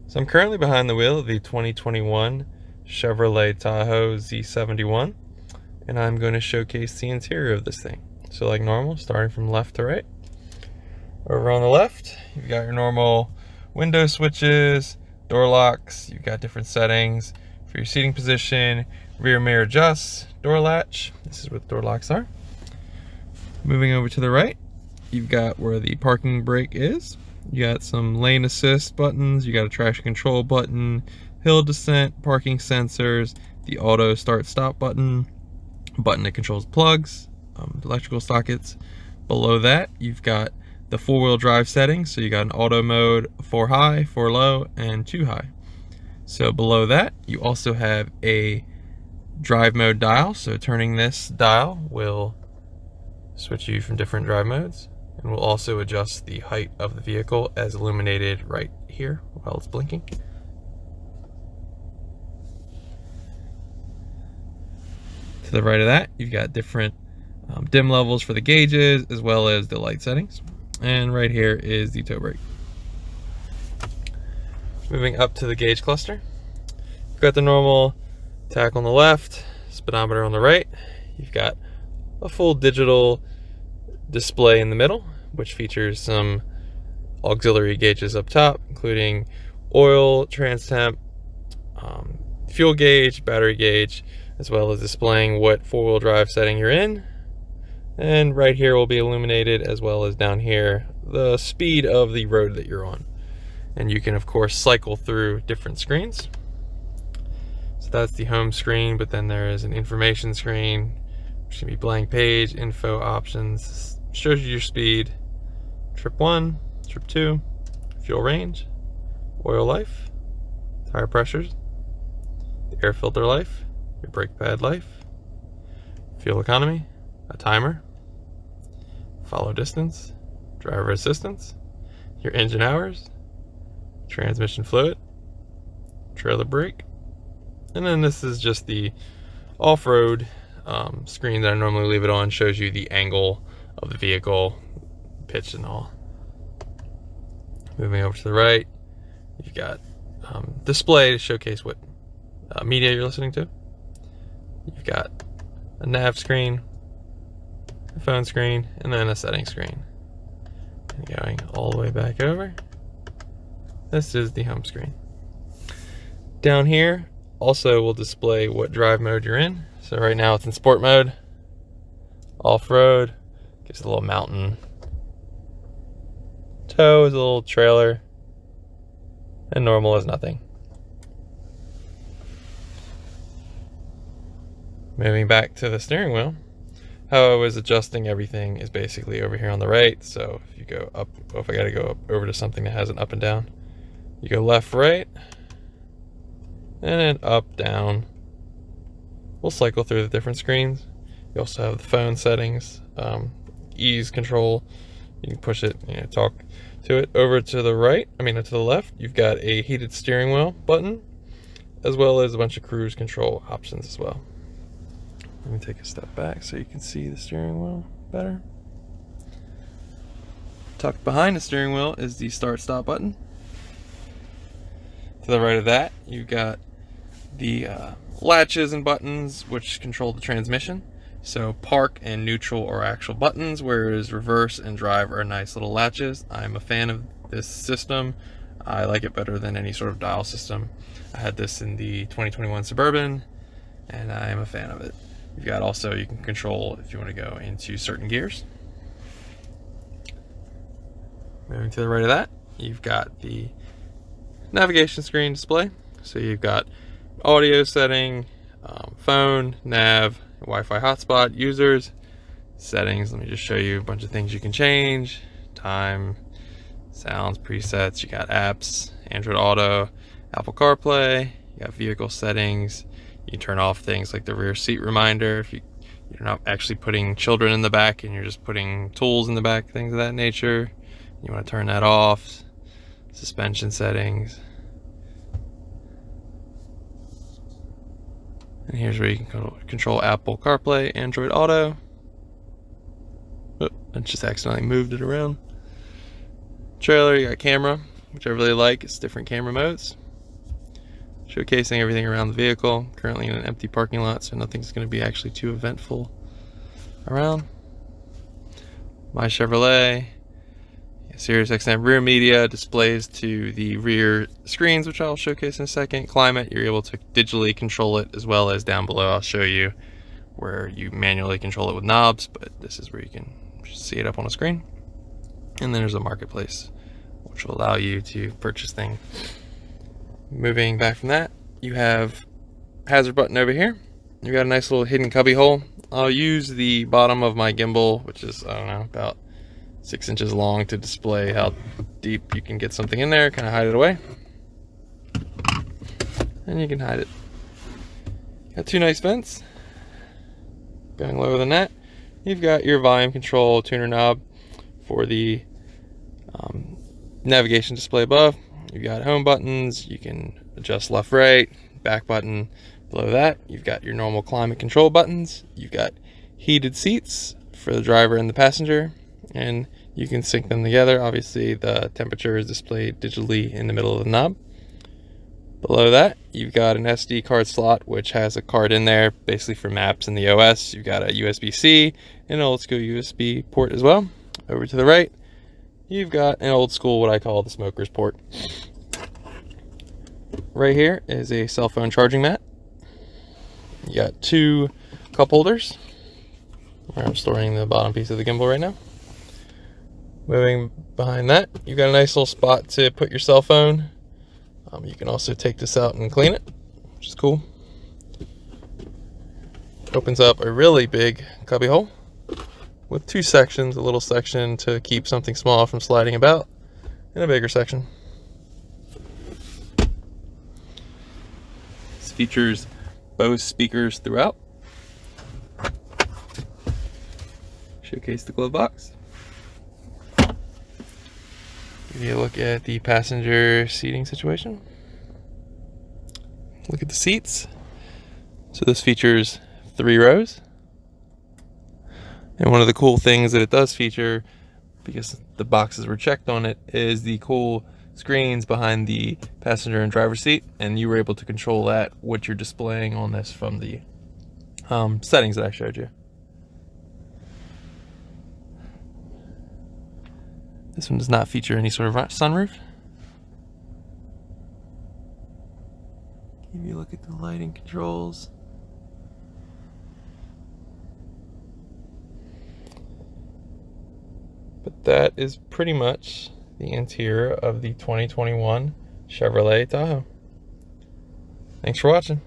So I'm currently behind the wheel of the 2021 Chevrolet Tahoe Z71, and I'm going to showcase the interior of this thing. So like normal, starting from left to right. Over on the left, you've got your normal window switches, door locks, you've got different settings for your seating position, rear mirror adjusts, door latch. This is what the door locks are. Moving over to the right, you've got where the parking brake is. You got some lane assist buttons, you got a traction control button, hill descent, parking sensors, the auto start stop button that controls plugs, electrical sockets. Below that, you've got the four-wheel drive settings. So you got an auto mode, 4 high, 4 low, and 2 high. So below that, you also have a drive mode dial. So turning this dial will switch you from different drive modes, and will also adjust the height of the vehicle as illuminated right here while it's blinking. To the right of that, you've got different dim levels for the gauges as well as the light settings. And right here is the tow brake. Moving up to the gauge cluster, you've got the normal tach on the left, speedometer on the right. You've got a full digital display in the middle, which features some auxiliary gauges up top, including oil, trans temp, fuel gauge, battery gauge, as well as displaying what four-wheel drive setting you're in. And right here will be illuminated, as well as down here, the speed of the road that you're on. And you can of course cycle through different screens. So that's the home screen, but then there is an information screen, which can be blank page, info, options, shows you your speed, trip 1, trip 2, fuel range, oil life, tire pressures, the air filter life, your brake pad life, fuel economy, a timer, follow distance, driver assistance, your engine hours, transmission fluid, trailer brake, and then this is just the off-road screen that I normally leave it on. Shows you the angle of the vehicle, pitch and all. Moving over to the right, you've got display to showcase what media you're listening to. You've got a nav screen, a phone screen, and then a setting screen. And going all the way back over, this is the home screen. Down here also will display what drive mode you're in. So right now it's in sport mode. Off-road gives a little mountain. Tow is a little trailer. And normal is nothing. Moving back to the steering wheel, how I was adjusting everything is basically over here on the right. So if you go up, if I gotta go up over to something that has an up and down, you go left, right, and then up, down. We'll cycle through the different screens. You also have the phone settings, ease control. You can push it, talk to it. Over to the right, to the left, you've got a heated steering wheel button, as well as a bunch of cruise control options as well. Let me take a step back so you can see the steering wheel better. Tucked behind the steering wheel is the start stop button. To the right of that, you've got the latches and buttons which control the transmission. So park and neutral are actual buttons, whereas reverse and drive are nice little latches. I'm a fan of this system. I like it better than any sort of dial system. I had this in the 2021 Suburban, and I am a fan of it. You've got also, you can control if you want to go into certain gears. Moving to the right of that, you've got the navigation screen display. So you've got audio setting, phone, nav, Wi-Fi hotspot, users, settings. Let me just show you a bunch of things you can change. Time, sounds, presets. You got apps, Android Auto, Apple CarPlay. You got vehicle settings. You can turn off things like the rear seat reminder if you're not actually putting children in the back and you're just putting tools in the back, things of that nature. You want to turn that off. Suspension settings. And here's where you can control Apple CarPlay, Android Auto. Oh, I just accidentally moved it around. Trailer, you got camera, which I really like. It's different camera modes, showcasing everything around the vehicle. Currently in an empty parking lot, so nothing's going to be actually too eventful around. My Chevrolet, Sirius XM rear media displays to the rear screens, which I'll showcase in a second. Climate, you're able to digitally control it, as well as down below I'll show you where you manually control it with knobs, but this is where you can see it up on a screen. And then there's a marketplace, which will allow you to purchase things. Moving back from that, you have hazard button over here. You got a nice little hidden cubby hole. I'll use the bottom of my gimbal, which is, I don't know, about 6 inches long, to display how deep you can get something in there, kind of hide it away. And you can hide it. Got 2 nice vents. Going lower than that, you've got your volume control tuner knob for the navigation display above. You've got home buttons, you can adjust left, right, back button. Below that, you've got your normal climate control buttons. You've got heated seats for the driver and the passenger, and you can sync them together. Obviously, the temperature is displayed digitally in the middle of the knob. Below that, you've got an SD card slot, which has a card in there, basically for maps in the OS. You've got a USB-C and an old school USB port as well. Over to the right, you've got an old school, what I call the smoker's port. Right here is a cell phone charging mat. You got 2 cup holders, where I'm storing the bottom piece of the gimbal right now. Moving behind that, you've got a nice little spot to put your cell phone. You can also take this out and clean it, which is cool. Opens up a really big cubby hole with 2 sections, a little section to keep something small from sliding about, and a bigger section. This features Bose speakers throughout. Showcase the glove box. Give you a look at the passenger seating situation. Look at the seats. So this features 3 rows. And one of the cool things that it does feature, because the boxes were checked on it, is the cool screens behind the passenger and driver seat, and you were able to control that, what you're displaying on this from the settings that I showed you. This one does not feature any sort of sunroof. Give you a look at the lighting controls. But that is pretty much the interior of the 2021 Chevrolet Tahoe. Thanks for watching.